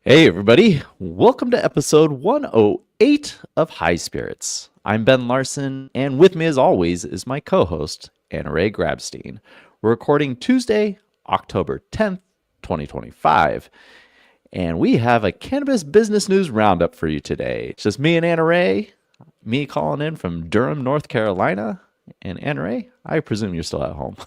Hey, everybody. Welcome to episode 108 of High Spirits. I'm Ben Larson, and with me, as always, is my co host, Anna Ray Grabstein. We're recording Tuesday, October 10th, 2025, and we have a cannabis business news roundup for you today. It's just me and Anna Ray, me calling in from Durham, North Carolina. And Anna Ray, I presume you're still at home.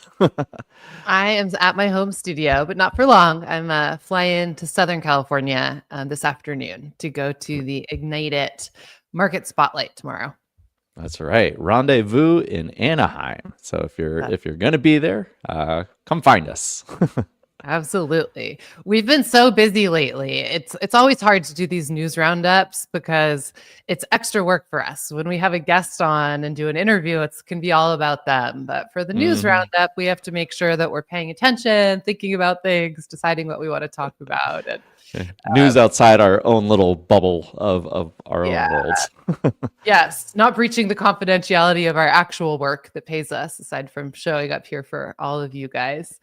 I am at my home studio, but not for long. I'm flying to Southern California this afternoon to go to the Ignite It Market Spotlight tomorrow. That's right. Rendezvous in Anaheim. So if you're gonna be there, come find us. Absolutely. We've been so busy lately. It's always hard to do these news roundups because it's extra work for us. When we have a guest on and do an interview, it can be all about them. But for the news roundup, we have to make sure that we're paying attention, thinking about things, deciding what we want to talk about. And News outside our own little bubble of our own worlds. Yes, not breaching the confidentiality of our actual work that pays us, aside from showing up here for all of you guys.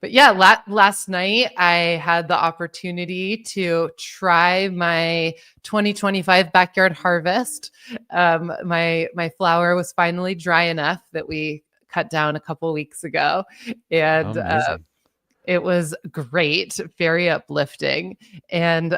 But yeah, last night I had the opportunity to try my 2025 backyard harvest. My flower was finally dry enough that we cut down a couple weeks ago, and it was great, very uplifting. And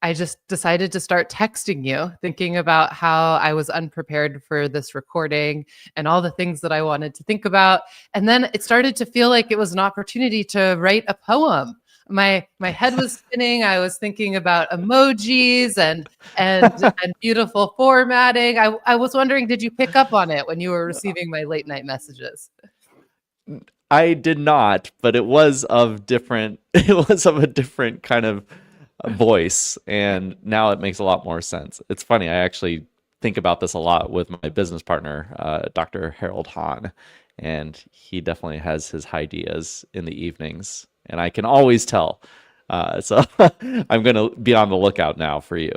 I just decided to start texting you, thinking about how I was unprepared for this recording and all the things that I wanted to think about. And then it started to feel like it was an opportunity to write a poem. My head was spinning. I was thinking about emojis and beautiful formatting. I was wondering, did you pick up on it when you were receiving my late night messages? I did not, but it was of a different kind of voice, and now it makes a lot more sense. It's funny, I actually think about this a lot with my business partner, Dr. Harold Hahn, and he definitely has his ideas in the evenings, and I can always tell. So I'm going to be on the lookout now for you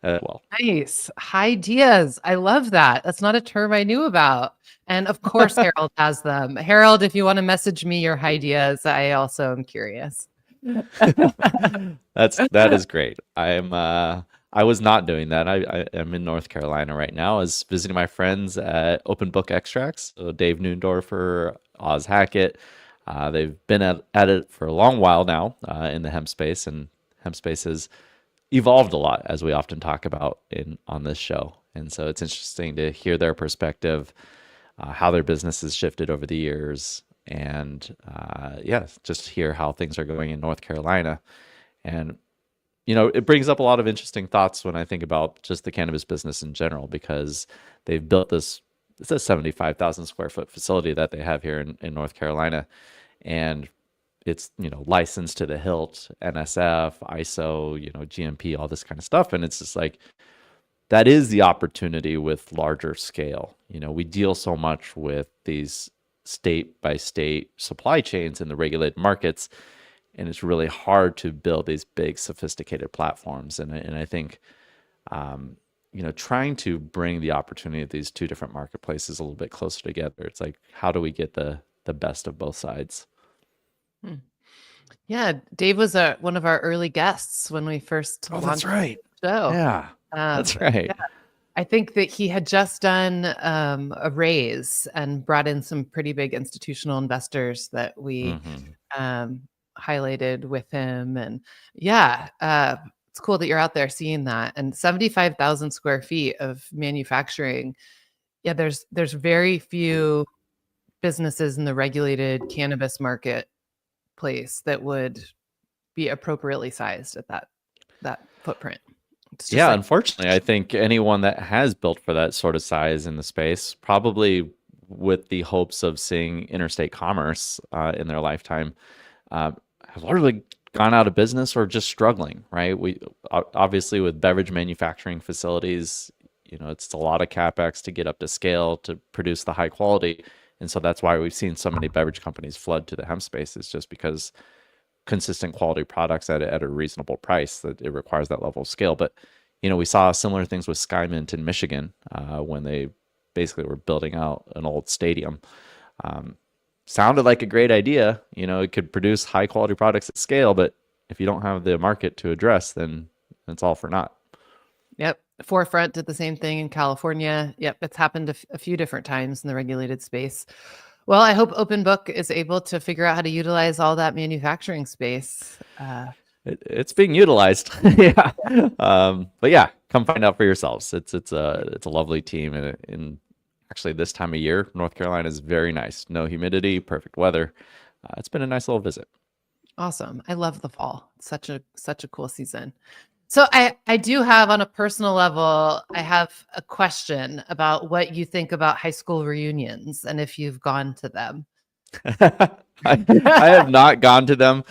as well. Nice. Ideas. I love that. That's not a term I knew about. And of course, Harold has them. Harold, if you want to message me your ideas, I also am curious. That is great. I was not doing that. I am in North Carolina right now. I was visiting my friends at Open Book Extracts. So Dave Noondorfer, Oz Hackett. They've been at it for a long while now in the hemp space, and hemp space has evolved a lot, as we often talk about on this show. And so it's interesting to hear their perspective, how their business has shifted over the years, and just hear how things are going in North Carolina. And it brings up a lot of interesting thoughts when I think about just the cannabis business in general, because they've built it's a 75,000 square foot facility that they have here in North Carolina, and it's licensed to the hilt, NSF, ISO, GMP, all this kind of stuff. And it's just like, that is the opportunity with larger scale. We deal so much with these state by state supply chains in the regulated markets, and it's really hard to build these big sophisticated platforms. And I think trying to bring the opportunity of these two different marketplaces a little bit closer together, it's like, how do we get the best of both sides? Yeah, Dave was one of our early guests when we first launched that's right. the show. Yeah, that's right. Yeah. I think that he had just done a raise and brought in some pretty big institutional investors that we highlighted with him. And it's cool that you're out there seeing that. And 75,000 square feet of manufacturing. Yeah, there's very few businesses in the regulated cannabis marketplace that would be appropriately sized at that footprint. Yeah, unfortunately, I think anyone that has built for that sort of size in the space, probably with the hopes of seeing interstate commerce in their lifetime, have largely gone out of business or just struggling, right? We obviously, with beverage manufacturing facilities, it's a lot of capex to get up to scale to produce the high quality. And so that's why we've seen so many beverage companies flood to the hemp space, is just because consistent quality products at a reasonable price, that it requires that level of scale. But we saw similar things with Skymint in Michigan when they basically were building out an old stadium. Sounded like a great idea. It could produce high quality products at scale, but if you don't have the market to address, then it's all for naught. Yep. Forefront did the same thing in California. Yep. It's happened a few different times in the regulated space. Well, I hope Open Book is able to figure out how to utilize all that manufacturing space. It's being utilized. Yeah. But yeah, come find out for yourselves. It's a lovely team, and actually this time of year, North Carolina is very nice. No humidity, perfect weather. It's been a nice little visit. Awesome. I love the fall. It's such a cool season. So I do have, on a personal level, I have a question about what you think about high school reunions and if you've gone to them. I have not gone to them,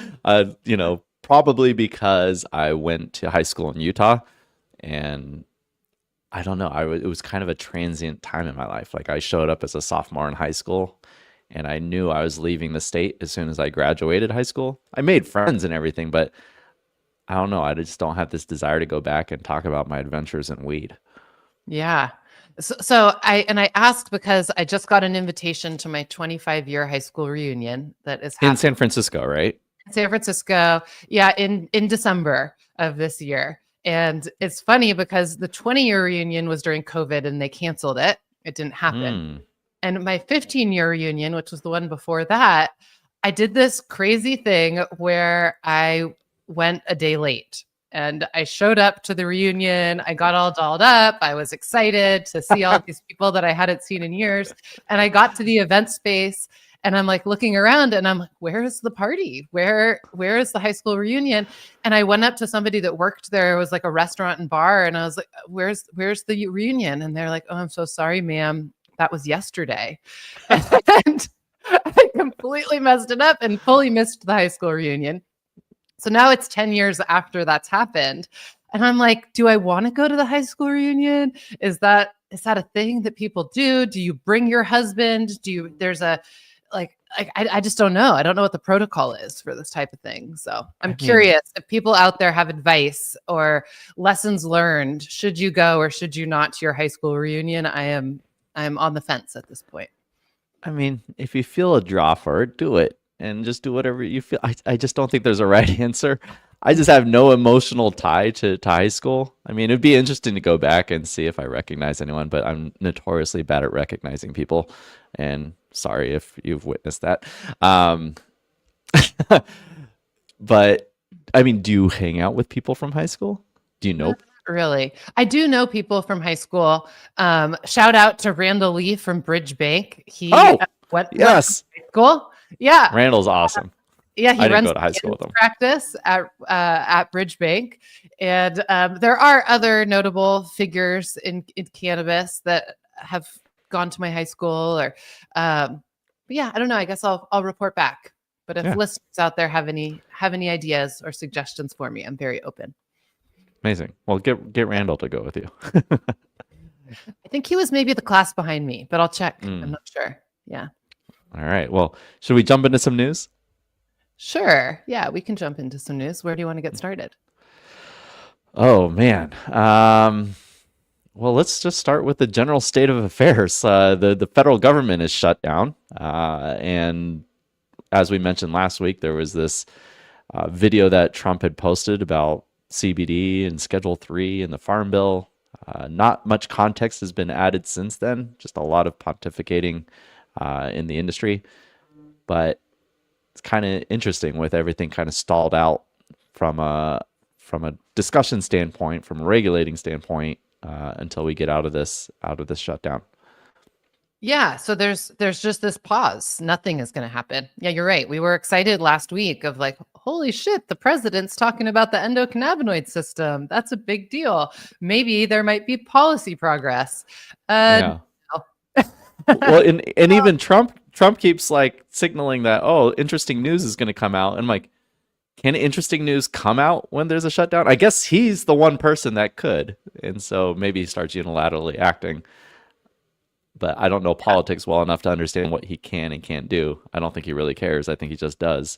probably because I went to high school in Utah, and I don't know, it was kind of a transient time in my life. Like, I showed up as a sophomore in high school, and I knew I was leaving the state as soon as I graduated high school. I made friends and everything, but I don't know. I just don't have this desire to go back and talk about my adventures in weed. Yeah. So I asked because I just got an invitation to my 25-year high school reunion that is In happening San Francisco, right? in San Francisco. Yeah, in December of this year. And it's funny because the 20-year reunion was during COVID and they canceled it. It didn't happen. And my 15-year reunion, which was the one before that, I did this crazy thing where I went a day late. And I showed up to the reunion. I got all dolled up. I was excited to see all these people that I hadn't seen in years. And I got to the event space and I'm like looking around and I'm like, where is the party? Where is the high school reunion? And I went up to somebody that worked there. It was like a restaurant and bar. And I was like, where's the reunion? And they're like, oh, I'm so sorry, ma'am. That was yesterday. And I completely messed it up and fully missed the high school reunion. So now it's 10 years after that's happened. And I'm like, do I want to go to the high school reunion? Is that a thing that people do? Do you bring your husband? I just don't know. I don't know what the protocol is for this type of thing. So I'm curious if people out there have advice or lessons learned. Should you go or should you not to your high school reunion? I'm on the fence at this point. I mean, if you feel a draw for it, do it. And just do whatever you feel. I just don't think there's a right answer. I just have no emotional tie to high school. I mean, it'd be interesting to go back and see if I recognize anyone, but I'm notoriously bad at recognizing people. And sorry if you've witnessed that. But I mean, do you hang out with people from high school? Do you know? Really? I do know people from high school. Shout out to Randall Lee from Bridge Bank. He went to high school. Yeah. Randall's awesome. Yeah, he runs go to high school with him. Practice at Bridge Bank. And there are other notable figures in cannabis that have gone to my high school but yeah, I don't know. I guess I'll report back. But if listeners out there have any ideas or suggestions for me, I'm very open. Amazing. Well, get Randall to go with you. I think he was maybe the class behind me, but I'll check. I'm not sure. Yeah. All right. Well, should we jump into some news? Sure. Yeah, we can jump into some news. Where do you want to get started? Oh, man. Well, let's just start with the general state of affairs. The federal government is shut down. And as we mentioned last week, there was this video that Trump had posted about CBD and Schedule 3 and the Farm Bill. Not much context has been added since then, just a lot of pontificating in the industry. But it's kind of interesting with everything kind of stalled out from a discussion standpoint, from a regulating standpoint, until we get out of this shutdown. Yeah, so there's just this pause. Nothing is going to happen. Yeah, you're right. We were excited last week of like, holy shit, the president's talking about the endocannabinoid system. That's a big deal. Maybe there might be policy progress. Yeah. Well, and even Trump keeps like signaling that, oh, interesting news is going to come out. And I'm like, can interesting news come out when there's a shutdown? I guess he's the one person that could. And so maybe he starts unilaterally acting. But I don't know politics well enough to understand what he can and can't do. I don't think he really cares. I think he just does.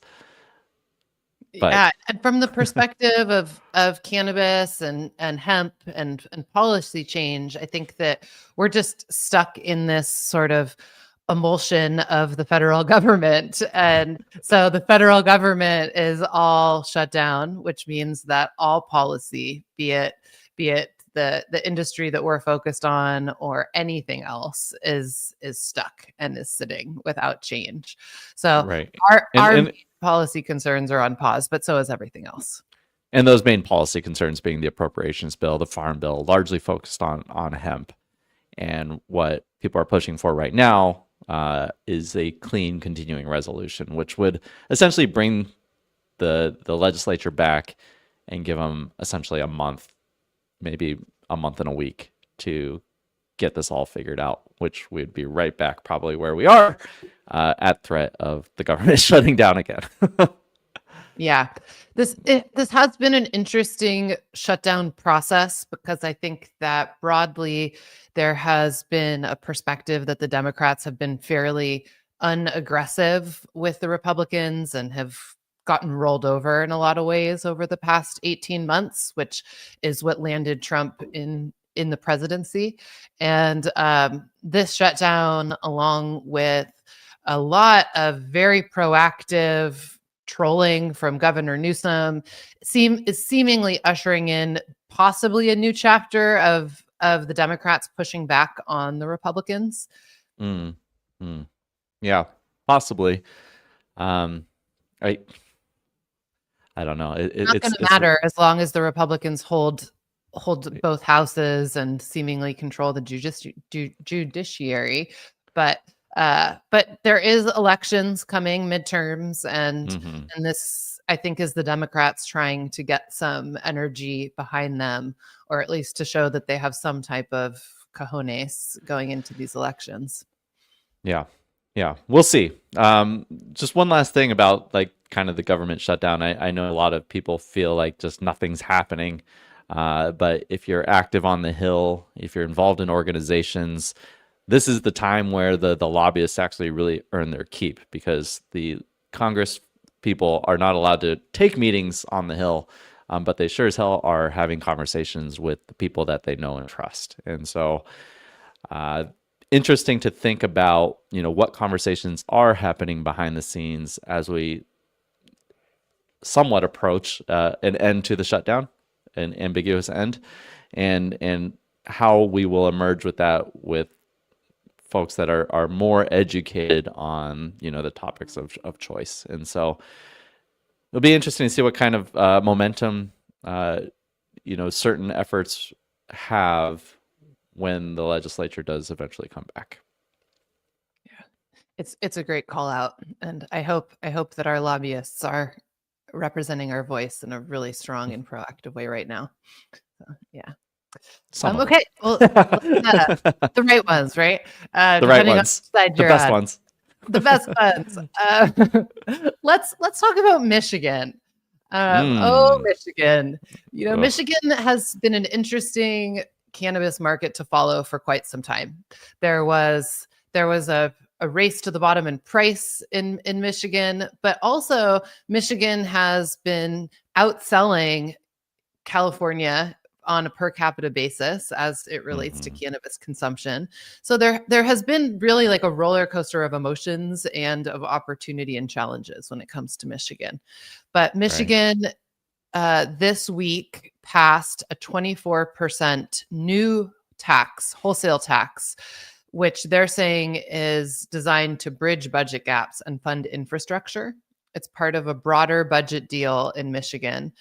But, yeah, and from the perspective of cannabis and hemp and policy change, I think that we're just stuck in this sort of emulsion of the federal government. And so the federal government is all shut down, which means that all policy, be it the industry that we're focused on or anything else, is stuck and is sitting without change. So Right. our And policy concerns are on pause, but so is everything else. and those main policy concerns being the appropriations bill, the farm bill, largely focused on hemp. And what people are pushing for right now is a clean continuing resolution, which would essentially bring the legislature back and give them essentially a month, maybe a month and a week to get this all figured out, which we'd be right back probably where we are at threat of the government shutting down again. Yeah, this has been an interesting shutdown process because I think that broadly there has been a perspective that the Democrats have been fairly unaggressive with the Republicans and have gotten rolled over in a lot of ways over the past 18 months, which is what landed Trump in the presidency. And this shutdown, along with a lot of very proactive trolling from Governor Newsom, is seemingly ushering in possibly a new chapter of the Democrats pushing back on the Republicans. Mm, mm. Yeah, possibly. I don't know. It's not going to matter as long as the Republicans hold both houses and seemingly control the judiciary. But there is elections coming, midterms, and this, I think, is the Democrats trying to get some energy behind them, or at least to show that they have some type of cojones going into these elections. Yeah. We'll see. Just one last thing about like kind of the government shutdown. I know a lot of people feel like just nothing's happening. But if you're active on the Hill, if you're involved in organizations, this is the time where the lobbyists actually really earn their keep, because the Congress people are not allowed to take meetings on the Hill, but they sure as hell are having conversations with the people that they know and trust. And so interesting to think about, what conversations are happening behind the scenes as we somewhat approach an end to the shutdown, an ambiguous end, and how we will emerge with that with folks that are more educated on the topics of choice. And so it'll be interesting to see what kind of momentum certain efforts have when the legislature does eventually come back. Yeah, it's a great call out, and I hope that our lobbyists are representing our voice in a really strong and proactive way right now. So, yeah. Okay. Well, the right ones, right? The right ones. The best ones. The best ones. Let's talk about Michigan. Michigan. Michigan has been an interesting cannabis market to follow for quite some time. There was a race to the bottom in price in Michigan, but also Michigan has been outselling California on a per capita basis as it relates to cannabis consumption. So there has been really like a roller coaster of emotions and of opportunity and challenges when it comes to Michigan. But Michigan this week passed a 24% new tax, wholesale tax, which they're saying is designed to bridge budget gaps and fund infrastructure. It's part of a broader budget deal in Michigan,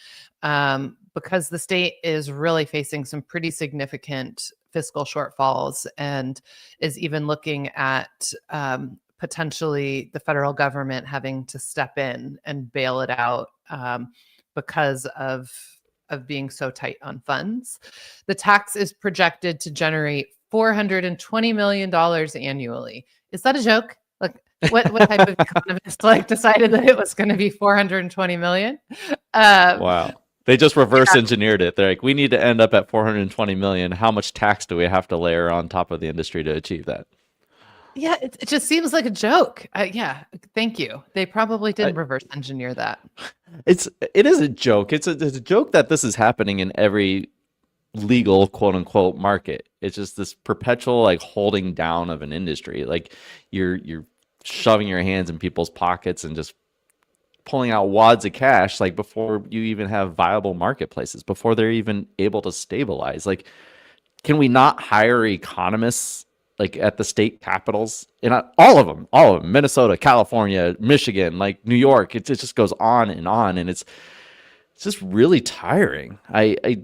because the state is really facing some pretty significant fiscal shortfalls and is even looking at potentially the federal government having to step in and bail it out because of being so tight on funds. The tax is projected to generate $420 million annually. Is that a joke? Like, what type of economist decided that it was going to be 420 million? Wow. They just reverse engineered it. They're like, we need to end up at 420 million. How much tax do we have to layer on top of the industry to achieve that? Yeah, it just seems like a joke. Yeah, thank you. They probably did reverse engineer that. It is a joke. It's a joke that this is happening in every legal quote unquote market. It's just this perpetual like holding down of an industry. Like you're shoving your hands in people's pockets and just pulling out wads of cash like before you even have viable marketplaces, before they're even able to stabilize. Like, can we not hire economists like at the state capitals? And all of them, Minnesota, California, Michigan, like New York. It just goes on, and it's just really tiring. I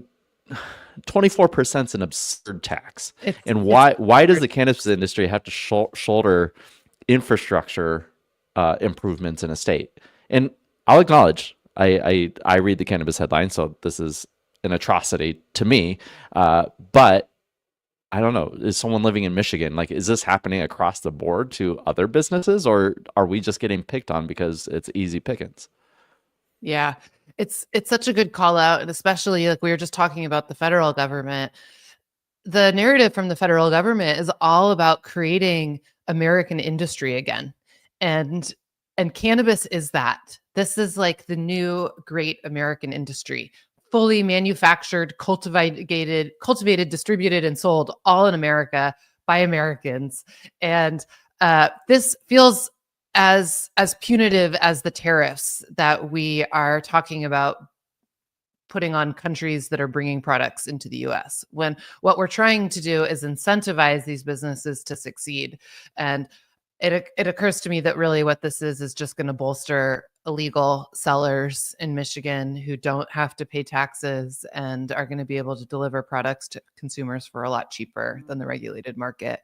24% is an absurd tax. And It's why does the cannabis industry have to shoulder infrastructure improvements in a state? And I'll acknowledge I read the cannabis headlines, so this is an atrocity to me. But I don't know. Is someone living in Michigan, like, is this happening across the board to other businesses, or are we just getting picked on because it's easy pickings? Yeah, it's such a good call out, and especially like we were just talking about the federal government. The narrative from the federal government is all about creating American industry again. And cannabis is that. This is like the new great American industry. Fully manufactured, cultivated, distributed, and sold all in America by Americans. And this feels as punitive as the tariffs that we are talking about putting on countries that are bringing products into the US, when what we're trying to do is incentivize these businesses to succeed. And it occurs to me that really what this is just going to bolster illegal sellers in Michigan who don't have to pay taxes and are going to be able to deliver products to consumers for a lot cheaper than the regulated market.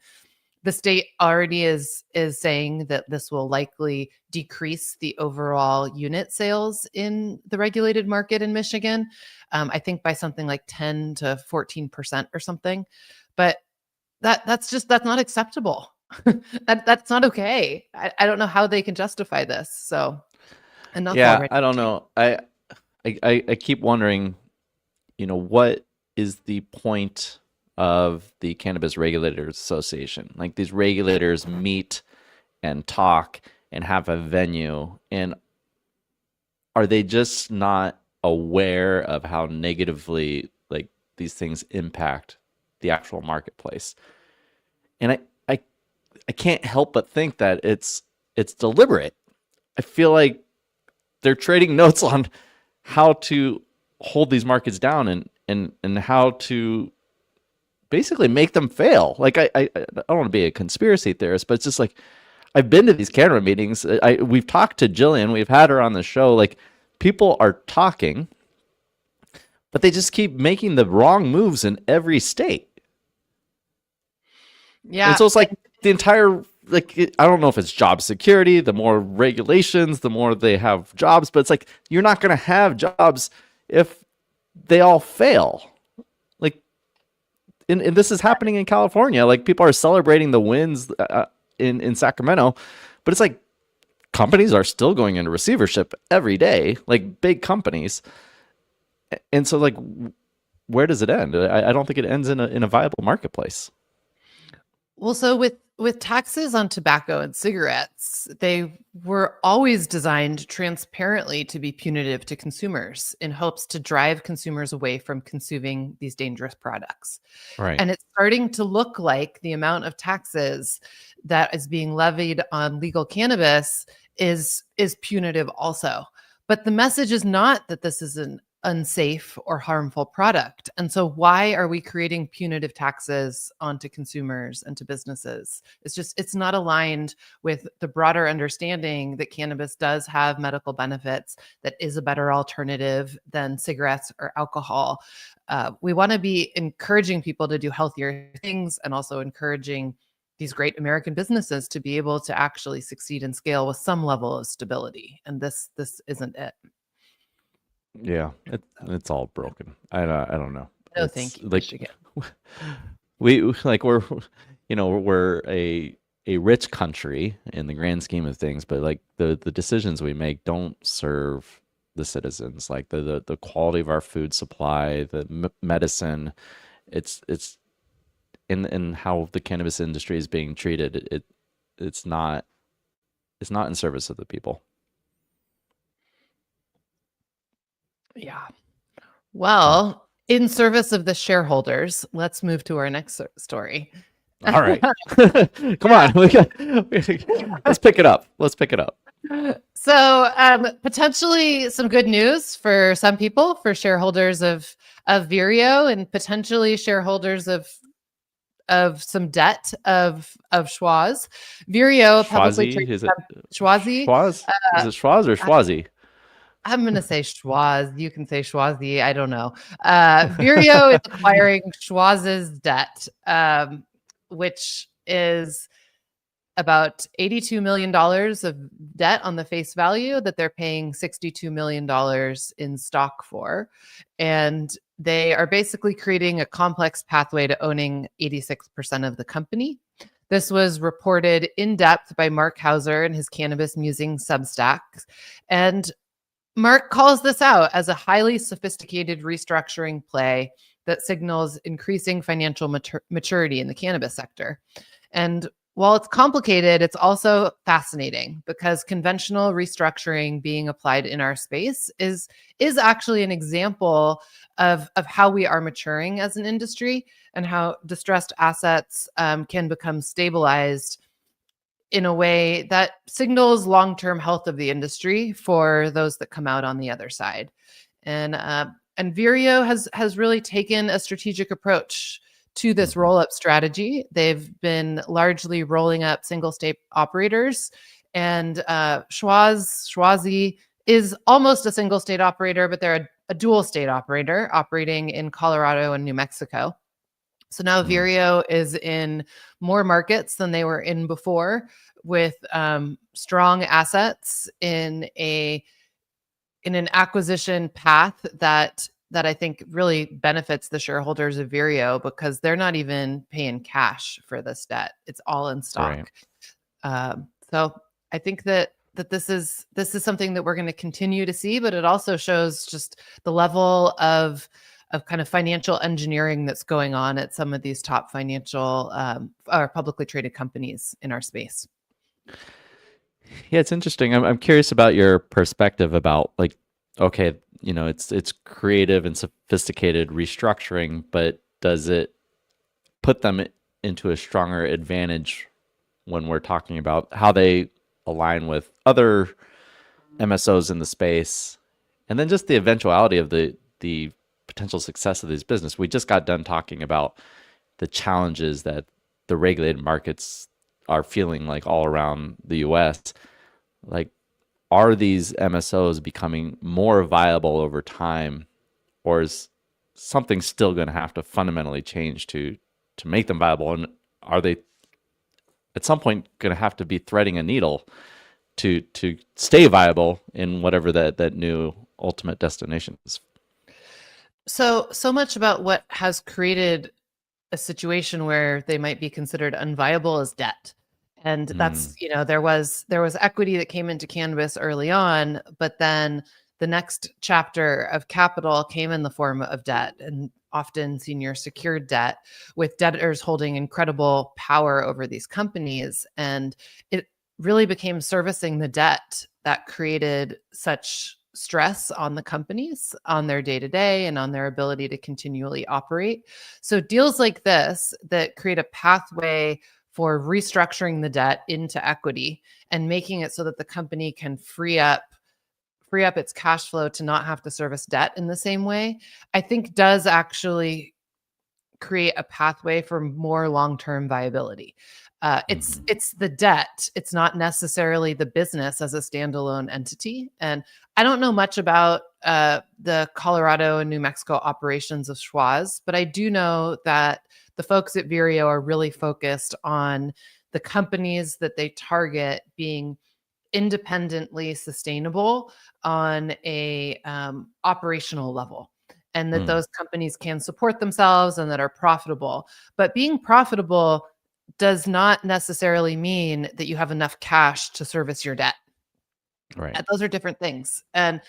The state already is saying that this will likely decrease the overall unit sales in the regulated market in Michigan. I think by something like 10 to 14% or something. But that's not acceptable. That's not okay. I don't know how they can justify this. So enough Yeah, already. I don't know. I keep wondering, what is the point of the Cannabis Regulators Association? Like, these regulators meet and talk and have a venue, and are they just not aware of how negatively like these things impact the actual marketplace? And I I can't help but think that it's deliberate. I feel like they're trading notes on how to hold these markets down, and how to basically make them fail. Like, I don't want to be a conspiracy theorist, but it's just like, I've been to these camera meetings. We've talked to Jillian. We've had her on the show. Like, people are talking, but they just keep making the wrong moves in every state. And Yeah. so it's like the entire, like, I don't know if it's job security. The more regulations, the more they have jobs. But it's like, you're not going to have jobs if they all fail. Like, and this is happening in California. Like, people are celebrating the wins in Sacramento, but it's like companies are still going into receivership every day, like big companies. And so, like, where does it end? I don't think it ends in a viable marketplace. Well, so with taxes on tobacco and cigarettes, they were always designed transparently to be punitive to consumers in hopes to drive consumers away from consuming these dangerous products. Right. And it's starting to look like the amount of taxes that is being levied on legal cannabis is punitive also. But the message is not that this is an unsafe or harmful product. And so why are we creating punitive taxes onto consumers and to businesses? It's not aligned with the broader understanding that cannabis does have medical benefits, that is a better alternative than cigarettes or alcohol. We want to be encouraging people to do healthier things, and also encouraging these great American businesses to be able to actually succeed and scale with some level of stability. And this isn't it. Yeah, it's all broken. I don't know. No, It's thank you, like Michigan. we like we're a rich country in the grand scheme of things, but like the decisions we make don't serve the citizens. Like the quality of our food supply, the medicine, it's in how the cannabis industry is being treated. It's not it's not in service of the people. Yeah. Uh, Well, In service of the shareholders, let's move to our next story. All right. Come on. Let's pick it up. Let's pick it up. So potentially some good news for some people, for shareholders of Vireo, and potentially shareholders of some debt of Schwazze. Vireo publicly Schwazze? traded Is it Schwazze. Schwaz? Is it Schwaz or Schwazi? I'm going to say Schwazze. You can say Schwazze. I don't know. Vireo is acquiring Schwazze's debt, which is about $82 million of debt on the face value that they're paying $62 million in stock for. And they are basically creating a complex pathway to owning 86% of the company. This was reported in depth by Mark Hauser in his Cannabis Musing Substack. And Mark calls this out as a highly sophisticated restructuring play that signals increasing financial maturity in the cannabis sector. And while it's complicated, it's also fascinating because conventional restructuring being applied in our space is actually an example of how we are maturing as an industry and how distressed assets can become stabilized in a way that signals long-term health of the industry for those that come out on the other side. And Vireo has really taken a strategic approach to this roll-up strategy. They've been largely rolling up single state operators, and Schwazze is almost a single state operator, but they're a dual state operator operating in Colorado and New Mexico. So now Vireo is in more markets than they were in before, with strong assets in an acquisition path that I think really benefits the shareholders of Vireo, because they're not even paying cash for this debt; it's all in stock. Right. So I think that this is something that we're going to continue to see, but it also shows just the level of kind of financial engineering that's going on at some of these top financial or publicly traded companies in our space. Yeah, it's interesting. I'm curious about your perspective about, like, okay, it's creative and sophisticated restructuring, but does it put them into a stronger advantage when we're talking about how they align with other MSOs in the space, and then just the eventuality of the potential success of this business? We just got done talking about the challenges that the regulated markets are feeling like all around the US. Like, are these MSOs becoming more viable over time, or is something still going to have to fundamentally change to make them viable? And are they at some point going to have to be threading a needle to stay viable in whatever that new ultimate destination is? So much about what has created a situation where they might be considered unviable is debt. And that's, there was equity that came into cannabis early on, but then the next chapter of capital came in the form of debt, and often senior secured debt, with debtors holding incredible power over these companies. And it really became servicing the debt that created such stress on the companies, on their day-to-day, and on their ability to continually operate. So deals like this that create a pathway for restructuring the debt into equity and making it so that the company can free up its cash flow to not have to service debt in the same way, I think does actually create a pathway for more long-term viability. It's the debt. It's not necessarily the business as a standalone entity. And I don't know much about the Colorado and New Mexico operations of Schwazze, but I do know that the folks at Vireo are really focused on the companies that they target being independently sustainable on a operational level, and that those companies can support themselves and that are profitable. But being profitable does not necessarily mean that you have enough cash to service your debt. Right. Those are different things. And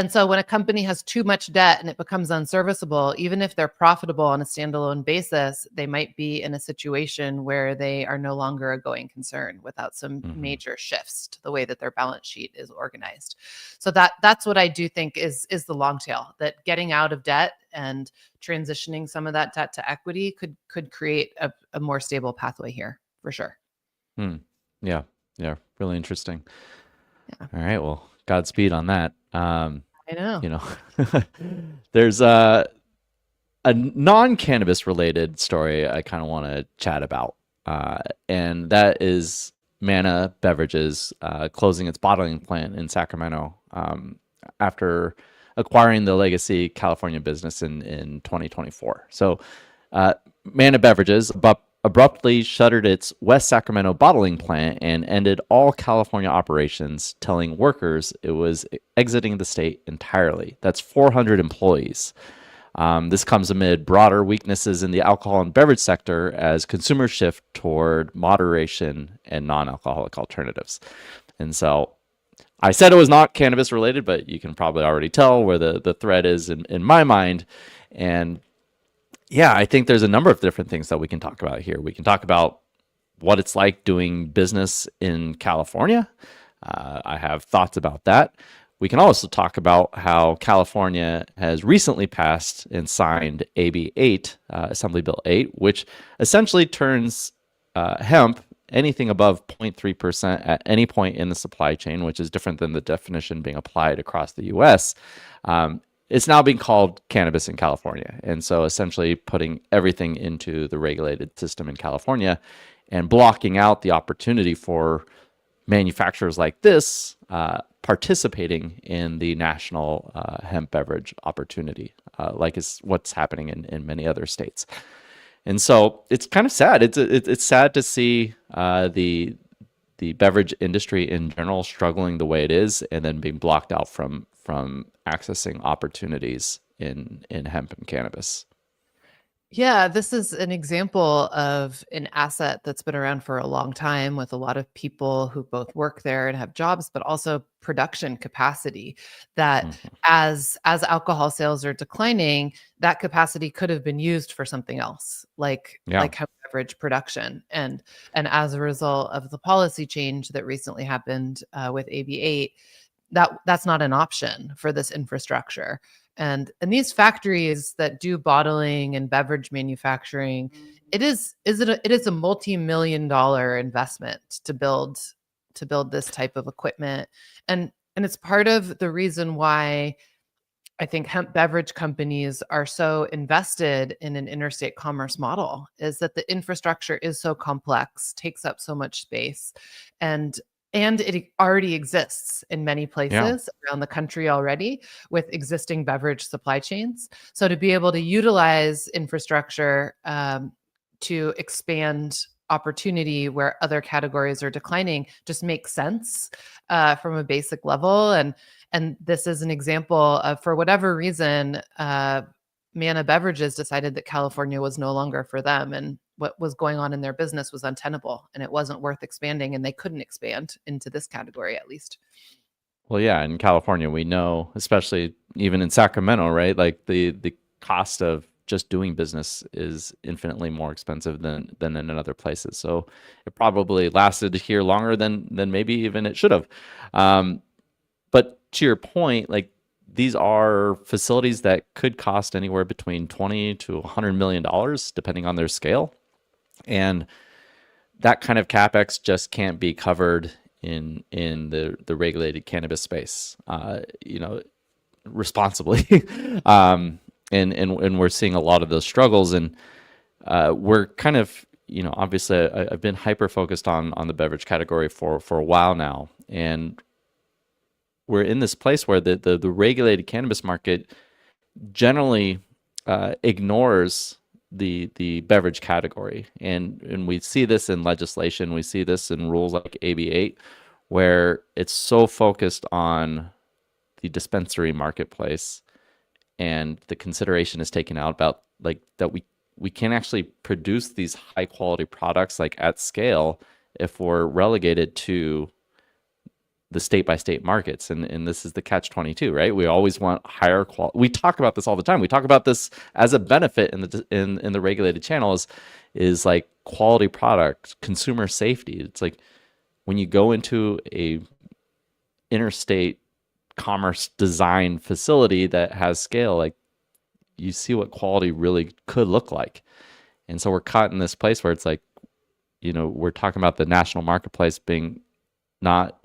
so when a company has too much debt and it becomes unserviceable, even if they're profitable on a standalone basis, they might be in a situation where they are no longer a going concern without some Hmm. major shifts to the way that their balance sheet is organized. So that's what I do think is the long tail, that getting out of debt and transitioning some of that debt to equity could create a more stable pathway here for sure. Hmm. Yeah. Yeah. Really interesting. Yeah, All right. Well, Godspeed on that. I know. You know, there's a non-cannabis related story I kind of want to chat about, and that is Manna Beverages closing its bottling plant in Sacramento after acquiring the legacy California business in 2024. So, Manna Beverages abruptly shuttered its West Sacramento bottling plant and ended all California operations, telling workers it was exiting the state entirely. That's 400 employees. This comes amid broader weaknesses in the alcohol and beverage sector as consumers shift toward moderation and non alcoholic alternatives. And so I said it was not cannabis related, but you can probably already tell where the thread is in my mind. And yeah, I think there's a number of different things that we can talk about here. We can talk about what it's like doing business in California. I have thoughts about that. We can also talk about how California has recently passed and signed AB 8, Assembly Bill 8, which essentially turns hemp anything above 0.3% at any point in the supply chain, which is different than the definition being applied across the US. It's now being called cannabis in California. And so essentially putting everything into the regulated system in California and blocking out the opportunity for manufacturers like this participating in the national hemp beverage opportunity, like is what's happening in many other states. And so it's kind of sad. It's sad to see the beverage industry in general struggling the way it is, and then being blocked out from accessing opportunities in hemp and cannabis. Yeah, this is an example of an asset that's been around for a long time with a lot of people who both work there and have jobs, but also production capacity that Mhm. as alcohol sales are declining, that capacity could have been used for something else, Yeah. like hemp beverage production. And as a result of the policy change that recently happened with AB 8, that's not an option for this infrastructure. And these factories that do bottling and beverage manufacturing, it is a multi-million dollar investment to build this type of equipment. And it's part of the reason why I think hemp beverage companies are so invested in an interstate commerce model, is that the infrastructure is so complex, takes up so much space, and and it already exists in many Yeah. places around the country already with existing beverage supply chains. So to be able to utilize infrastructure to expand opportunity where other categories are declining just makes sense from a basic level. And this is an example of, for whatever reason, Manna Beverages decided that California was no longer for them, and what was going on in their business was untenable, and it wasn't worth expanding, and they couldn't expand into this category at least. Well, yeah, in California, we know, especially even in Sacramento, right? Like the cost of just doing business is infinitely more expensive than in other places. So it probably lasted here longer than maybe even it should have. Um, but to your point, like these are facilities that could cost anywhere between 20 to $100 million, depending on their scale. And that kind of capex just can't be covered in the regulated cannabis space, responsibly. And we're seeing a lot of those struggles, and we're kind of obviously I've been hyper focused on the beverage category for a while now, and we're in this place where the regulated cannabis market generally ignores the beverage category, and we see this in legislation, we see this in rules like AB 8, where it's so focused on the dispensary marketplace, and the consideration is taken out about like that we can actually produce these high quality products like at scale if we're relegated to the state by state markets, and this is the catch 22, right? We always want higher quality. We talk about this all the time. We talk about this as a benefit in the regulated channels, is like quality product, consumer safety. It's like when you go into a interstate commerce design facility that has scale, like you see what quality really could look like. And so we're caught in this place where it's like, we're talking about the national marketplace being not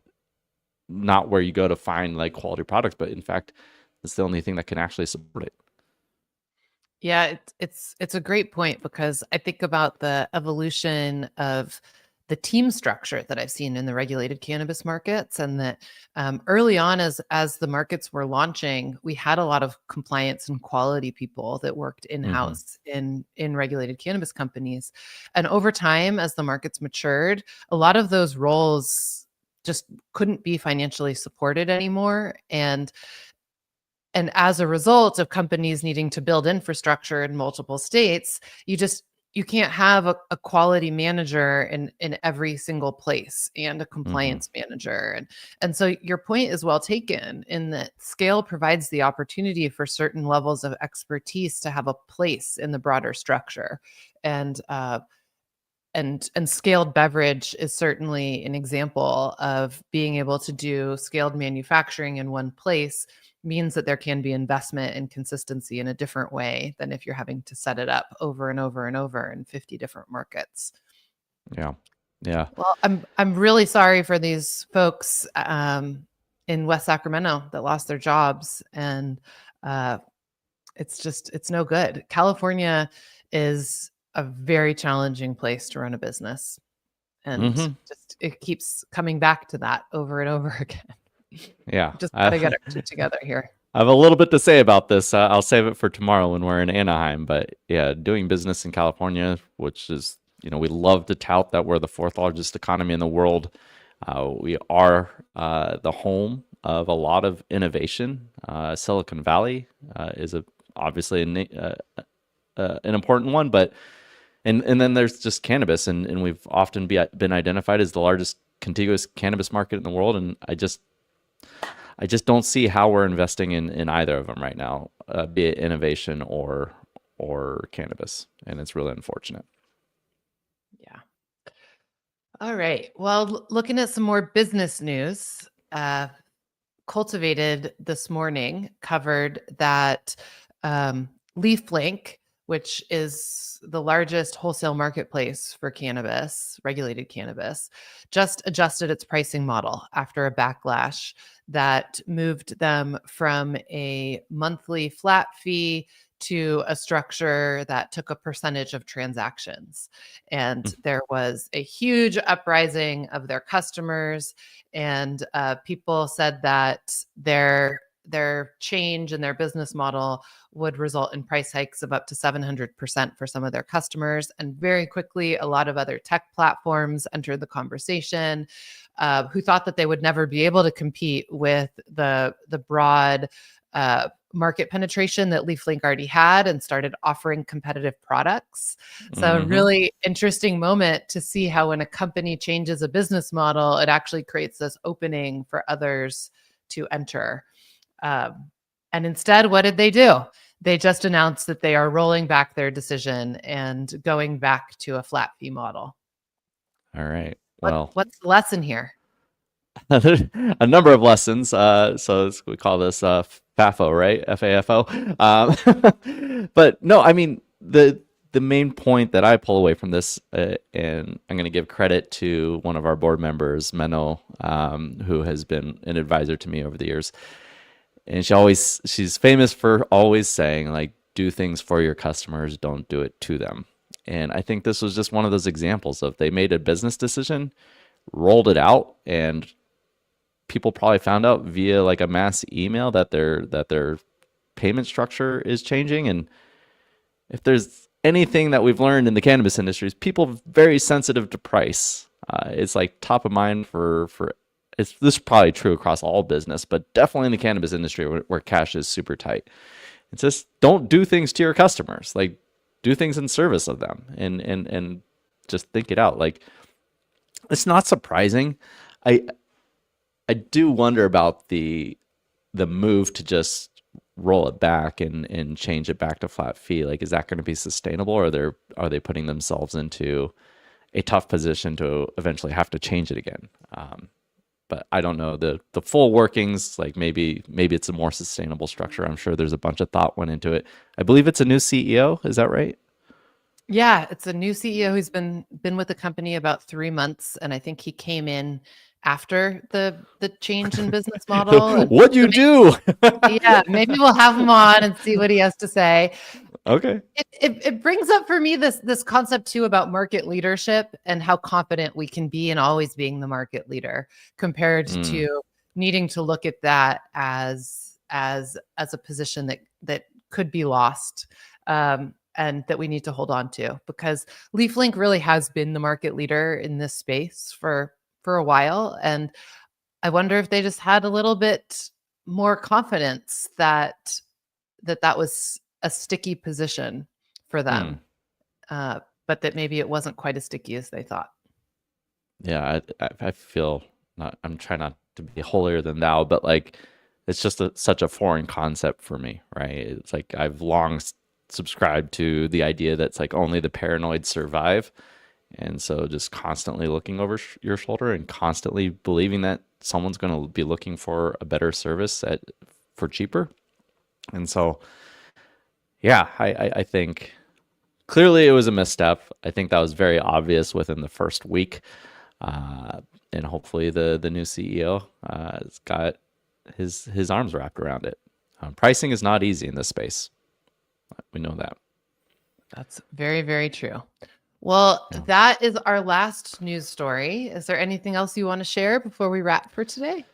where you go to find like quality products, but in fact, it's the only thing that can actually support it. Yeah, it's a great point, because I think about the evolution of the team structure that I've seen in the regulated cannabis markets, and that early on, as the markets were launching, we had a lot of compliance and quality people that worked in-house in regulated cannabis companies, and over time, as the markets matured, a lot of those roles just couldn't be financially supported anymore, and as a result of companies needing to build infrastructure in multiple states, you can't have a quality manager in every single place, and a compliance manager. And so your point is well taken, in that scale provides the opportunity for certain levels of expertise to have a place in the broader structure. And scaled beverage is certainly an example of being able to do scaled manufacturing in one place, means that there can be investment and consistency in a different way than if you're having to set it up over and over and over in 50 different markets. Yeah. Yeah. Well, I'm really sorry for these folks in West Sacramento that lost their jobs, and it's no good. California is a very challenging place to run a business, and just it keeps coming back to that over and over again. Yeah. Just gotta get our shit together here. I have a little bit to say about this. I'll save it for tomorrow when we're in Anaheim. But yeah, doing business in California, which is, we love to tout that we're the fourth largest economy in the world. We are the home of a lot of innovation. Silicon Valley is obviously an important one, but and then there's just cannabis, and we've often been identified as the largest contiguous cannabis market in the world, and I just don't see how we're investing in either of them right now, be it innovation or cannabis, and it's really unfortunate. Yeah. All right. Well, looking at some more business news, Cultivated this morning covered that LeafLink, which is the largest wholesale marketplace for cannabis, regulated cannabis, just adjusted its pricing model after a backlash that moved them from a monthly flat fee to a structure that took a percentage of transactions. And there was a huge uprising of their customers, and people said that their change in their business model would result in price hikes of up to 700% for some of their customers. And very quickly, a lot of other tech platforms entered the conversation, who thought that they would never be able to compete with the broad market penetration that LeafLink already had, and started offering competitive products. So really interesting moment to see how when a company changes a business model, it actually creates this opening for others to enter. And instead, what did they do? They just announced that they are rolling back their decision and going back to a flat fee model. All right. Well, what's the lesson here? A number of lessons. So we call this FAFO, right? FAFO. But no, I mean, the main point that I pull away from this, and I'm going to give credit to one of our board members, Manna, who has been an advisor to me over the years. And she's famous for always saying, like, do things for your customers, don't do it to them. And I think this was just one of those examples of they made a business decision, rolled it out, and people probably found out via like a mass email that their payment structure is changing. And if there's anything that we've learned in the cannabis industry, is people are very sensitive to price. It's like top of mind for this is probably true across all business, but definitely in the cannabis industry where cash is super tight. It's just don't do things to your customers. Like, do things in service of them, and just think it out. Like, it's not surprising. I do wonder about the move to just roll it back and change it back to flat fee. Like, is that going to be sustainable, or are they putting themselves into a tough position to eventually have to change it again? But I don't know the full workings. Like, maybe it's a more sustainable structure. I'm sure there's a bunch of thought went into it. I believe it's a new CEO. Is that right? Yeah, it's a new CEO who's been with the company about 3 months, and I think he came in after the change in business model. And What'd you so do? yeah, maybe we'll have him on and see what he has to say. Okay. It brings up for me this concept too about market leadership and how confident we can be in always being the market leader compared Mm, to needing to look at that as a position that could be lost. And that we need to hold on to, because LeafLink really has been the market leader in this space for a while. And I wonder if they just had a little bit more confidence that was a sticky position for hmm. them, but that maybe it wasn't quite as sticky as they thought. Yeah, I feel not. I'm trying not to be holier than thou, but like, it's just such a foreign concept for me, right? It's like I've long subscribed to the idea that's like only the paranoid survive, and so just constantly looking over your shoulder and constantly believing that someone's going to be looking for a better service for cheaper. And so, yeah, I think clearly it was a misstep. I think that was very obvious within the first week. Uh, and hopefully the new CEO has got his arms wrapped around it. Pricing is not easy in this space. We know that. That's very, very true. Well, Yeah. that is our last news story. Is there anything else you want to share before we wrap for today?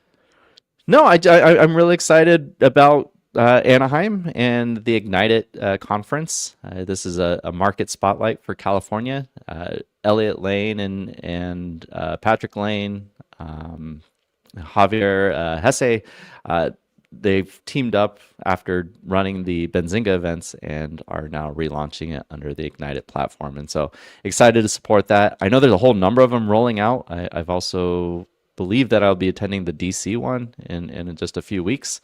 No, I'm really excited about Anaheim and the Ignite It conference. This is a market spotlight for California. Elliot Lane and Patrick Lane, Javier Hesse, they've teamed up after running the Benzinga events and are now relaunching it under the Ignite It platform. And so excited to support that. I know there's a whole number of them rolling out. I've also believe that I'll be attending the DC one in just a few weeks.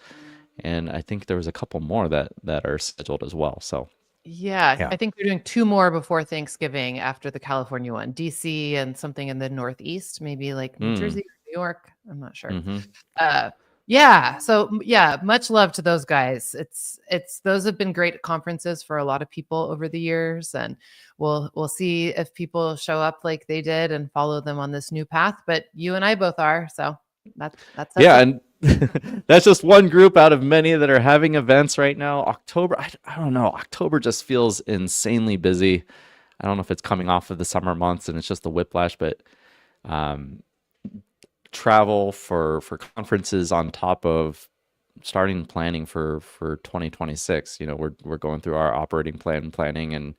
And I think there was a couple more that are scheduled as well. So Yeah, yeah. I think they're doing two more before Thanksgiving after the California one, DC and something in the Northeast, maybe like New Mm, Jersey or New York. I'm not sure. mm-hmm. Uh, yeah. So yeah, much love to those guys. It's those have been great conferences for a lot of people over the years, and we'll see if people show up like they did and follow them on this new path. But you and I both are, so that says Yeah, it. and that's just one group out of many that are having events right now. October, I don't know. October just feels insanely busy. I don't know if it's coming off of the summer months and it's just the whiplash, but um, travel for conferences on top of starting planning for 2026. We're going through our operating planning and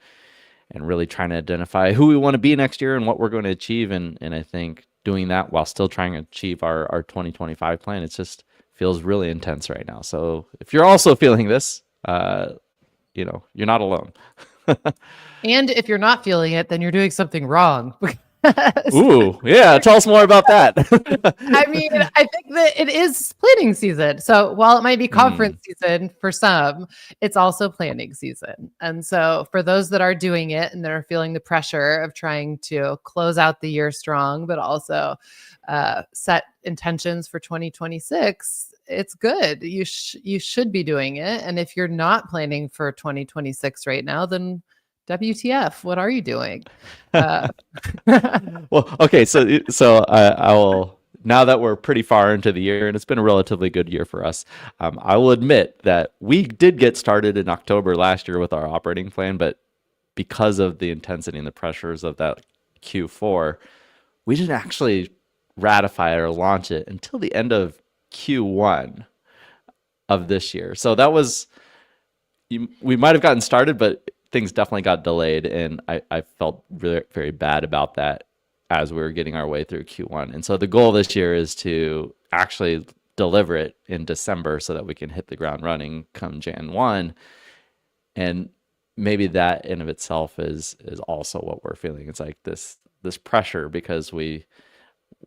really trying to identify who we want to be next year and what we're going to achieve. And I think doing that while still trying to achieve our 2025 plan, it just feels really intense right now. So if you're also feeling this, you're not alone. And if you're not feeling it, then you're doing something wrong. Because Ooh, yeah. Tell us more about that. I mean, I think that it is planning season. So while it might be conference Mm, season for some, it's also planning season. And so for those that are doing it and that are feeling the pressure of trying to close out the year strong, but also set intentions for 2026, it's good. You should be doing it. And if you're not planning for 2026 right now, then WTF? What are you doing? Uh, well, okay. So I will, now that we're pretty far into the year and it's been a relatively good year for us. I will admit that we did get started in October last year with our operating plan, but because of the intensity and the pressures of that Q4, we didn't actually ratify it or launch it until the end of Q1 of this year. So that was, we might have gotten started, but things definitely got delayed. And I felt really very bad about that as we were getting our way through Q1. And so the goal this year is to actually deliver it in December so that we can hit the ground running come Jan 1. And maybe that in of itself is also what we're feeling. It's like this pressure because we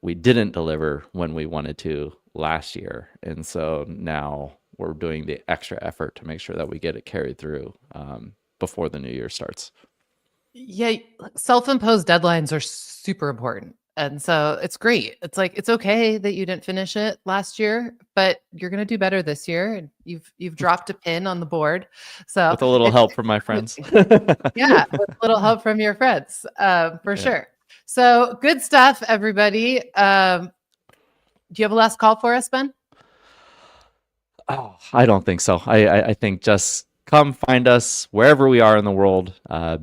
didn't deliver when we wanted to last year. And so now we're doing the extra effort to make sure that we get it carried through before the new year starts. Yeah, self-imposed deadlines are super important. And so it's great. It's like it's okay that you didn't finish it last year, but you're going to do better this year, and you've dropped a pin on the board. So With a little it's help from my friends. yeah, with a little help from your friends, for Yeah. sure. So good stuff, everybody. Do you have a last call for us, Ben? Oh, I don't think so. I think just come find us wherever we are in the world,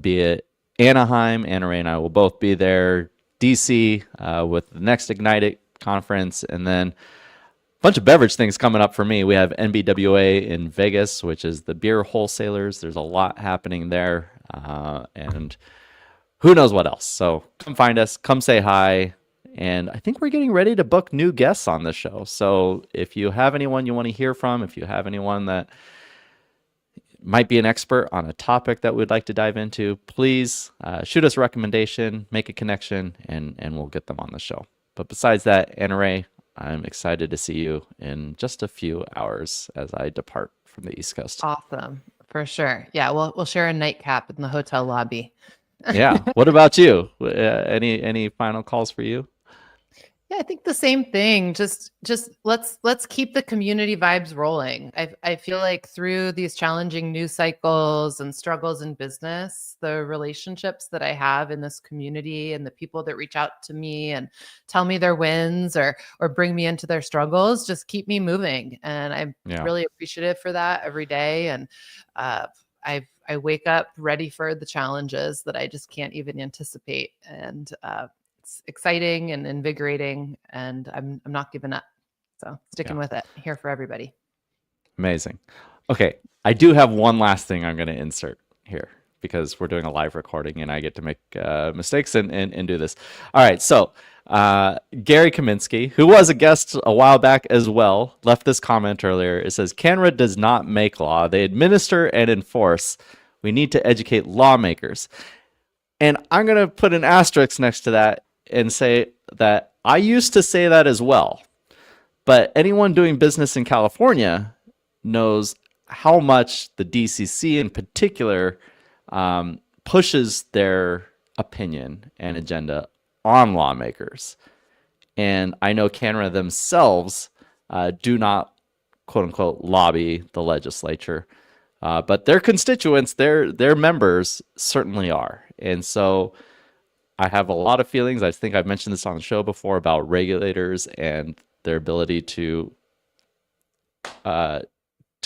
be it Anaheim. Anna Ray and I will both be there. DC with the next Ignite It conference, and then a bunch of beverage things coming up for me. We have NBWA in Vegas, which is the beer wholesalers. There's a lot happening there, and who knows what else. So come find us, come say hi. And I think we're getting ready to book new guests on the show. So if you have anyone you want to hear from, if you have anyone that might be an expert on a topic that we'd like to dive into, please shoot us a recommendation, make a connection, and we'll get them on the show. But besides that, Anna Ray, I'm excited to see you in just a few hours as I depart from the East Coast. Awesome, for sure. Yeah, we'll share a nightcap in the hotel lobby. Yeah. What about you? Any final calls for you? Yeah, I think the same thing. Just let's keep the community vibes rolling. I feel like through these challenging news cycles and struggles in business, the relationships that I have in this community and the people that reach out to me and tell me their wins or bring me into their struggles just keep me moving. And I'm really appreciative for that every day. And I wake up ready for the challenges that I just can't even anticipate. And it's exciting and invigorating, and I'm not giving up. So sticking with it. Here for everybody. Amazing. Okay, I do have one last thing I'm going to insert here because we're doing a live recording and I get to make mistakes and do this. All right, so Gary Kaminsky, who was a guest a while back as well, left this comment earlier. It says, Canada does not make law. They administer and enforce. We need to educate lawmakers. And I'm going to put an asterisk next to that and say that I used to say that as well. But anyone doing business in California knows how much the DCC in particular pushes their opinion and agenda on lawmakers. And I know Canada themselves do not, quote unquote, lobby the legislature. But their constituents, their members certainly are. And so I have a lot of feelings. I think I've mentioned this on the show before about regulators and their ability to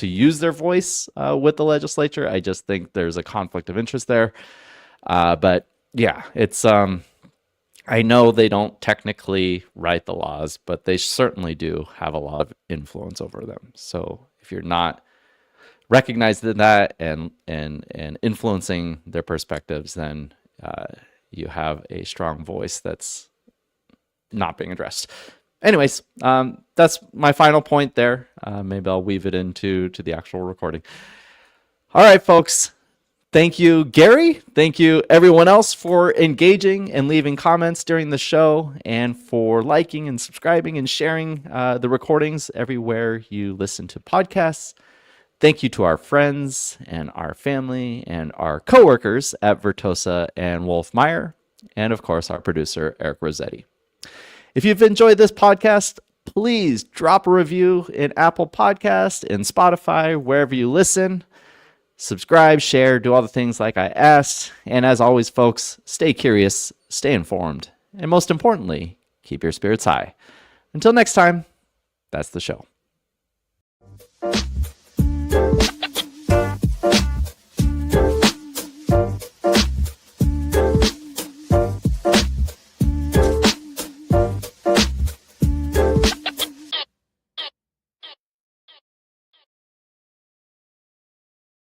use their voice with the legislature. I just think there's a conflict of interest there. But yeah, it's I know they don't technically write the laws, but they certainly do have a lot of influence over them. So if you're not recognizing that and influencing their perspectives, then you have a strong voice that's not being addressed. Anyways, that's my final point there. Maybe I'll weave it into the actual recording. All right, folks. Thank you, Gary. Thank you, everyone else, for engaging and leaving comments during the show and for liking and subscribing and sharing the recordings everywhere you listen to podcasts. Thank you to our friends and our family and our coworkers at Vertosa and Wolf Meyer, and of course, our producer, Eric Rossetti. If you've enjoyed this podcast, please drop a review in Apple Podcasts, in Spotify, wherever you listen. Subscribe, share, do all the things like I asked. And as always, folks, stay curious, stay informed, and most importantly, keep your spirits high. Until next time, that's the show.